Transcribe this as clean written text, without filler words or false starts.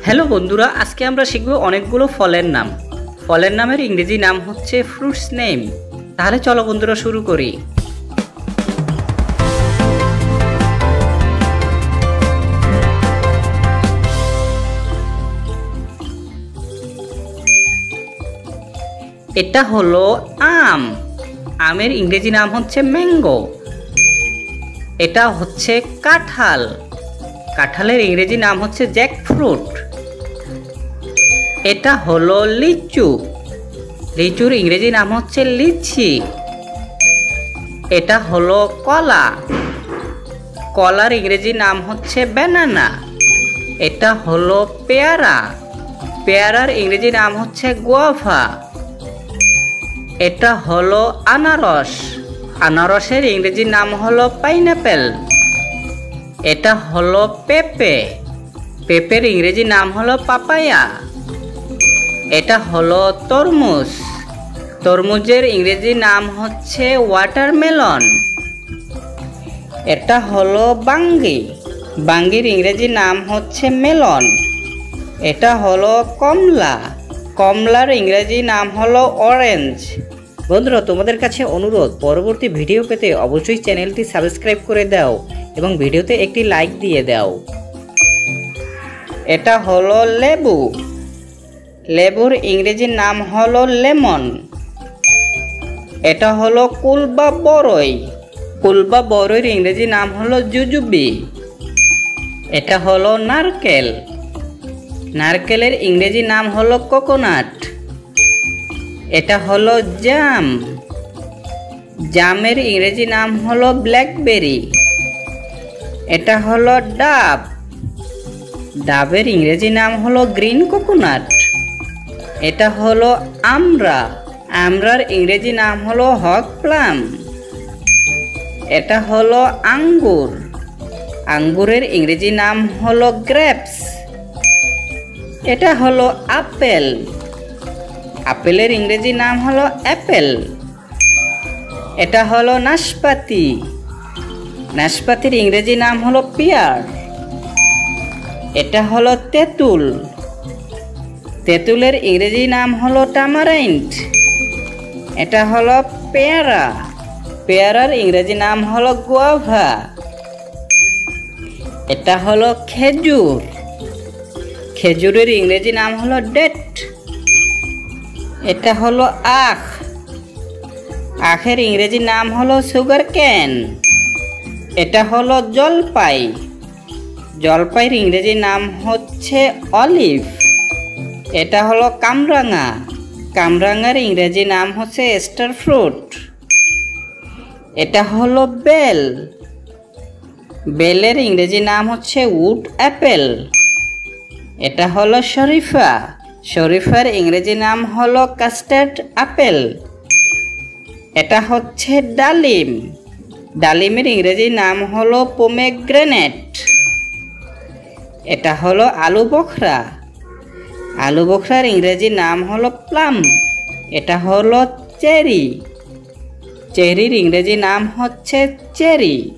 Hello বন্ধুরা, আজকে আমরা শিখব অনেকগুলো ফলের নাম। ফলের নামের ইংরেজি নাম হচ্ছে ফ্রুটস নেম। তাহলে চলো বন্ধুরা শুরু করি। এটা হলো আম। আমের ইংরেজি নাম হচ্ছে ম্যাঙ্গো। এটা হচ্ছে কাঁঠাল। কাঁঠালের ইংরেজি নাম হচ্ছে জ্যাকফ্রুট। এটা হলো লিচু। লিচুর ইংরেজি নাম হচ্ছে লিচি। এটা হলো কলা। কলার ইংরেজি নাম হচ্ছে ব্যানানা। এটা হলো পেয়ারা। পেয়ারার ইংরেজি নাম হচ্ছে গুয়াভা। এটা হলো আনারস। আনারসের ইংরেজি নাম হলো পাইনাপেল। এটা হলো পেঁপে। পেঁপের ইংরেজি নাম হলো পাপায়া। এটা হলো তরমুজ। তরমুজের ইংরেজি নাম হচ্ছে ওয়াটারমেলন। এটা হলো বাঙ্গি। বাঙ্গির ইংরেজি নাম হচ্ছে মেলন। এটা হলো কমলা। কমলার ইংরেজি নাম হলো অরেঞ্জ। বন্ধুরা, তোমাদের কাছে অনুরোধ, পরবর্তী ভিডিও পেতে অবশ্যই চ্যানেলটি সাবস্ক্রাইব করে দাও এবং ভিডিওতে একটি লাইক দিয়ে দাও। এটা হলো লেবু। লেবুর ইংরেজি নাম হলো লেমন। এটা হলো কুল বা বরই। কুল বা বরইয়ের ইংরেজি নাম হলো জুজুবি। এটা হলো নারকেল। নারকেলের ইংরেজি নাম হলো কোকোনাট। এটা হলো জাম। জামের ইংরেজি নাম হলো ব্ল্যাকবেরি। এটা হলো ডাব। ডাবের ইংরেজি নাম হলো গ্রিন কোকোনাট। এটা হলো আমড়া। আমড়ার ইংরেজি নাম হলো হক প্লাম। এটা হলো আঙ্গুর। আঙ্গুরের ইংরেজি নাম হলো গ্রেপস। এটা হলো আপেল। আপেলের ইংরেজি নাম হলো অ্যাপেল। এটা হলো নাশপাতি। নাশপাতির ইংরেজি নাম হলো পিয়ার। এটা হলো তেঁতুল। তেঁতুলের ইংরেজি নাম হলো টামারাইন্ড। এটা হলো পেয়ারা। পেয়ারার ইংরেজি নাম হলো গুয়াভা। এটা হলো খেজুর। খেজুরের ইংরেজি নাম হলো ডেট। এটা হলো আখ। আখের ইংরেজি নাম হলো সুগার ক্যান। এটা হলো জলপাই। জলপাইয়ের ইংরেজি নাম হচ্ছে অলিভ। এটা হলো কামরাঙা। কামরাঙার ইংরেজি নাম হচ্ছে স্টার ফ্রুট। এটা হলো বেল। বেলের ইংরেজি নাম হচ্ছে উড অ্যাপেল। এটা হলো শরীফা। শরীফার ইংরেজি নাম হলো কাস্টার্ড আপেল। এটা হচ্ছে ডালিম। ডালিমের ইংরেজি নাম হলো পোমেগ্রেনেট। এটা হলো আলু বোখরা। আলু বোখরার ইংরেজি নাম হলো প্লাম। এটা হলো চেরি। চেরির ইংরেজি নাম হচ্ছে চেরি।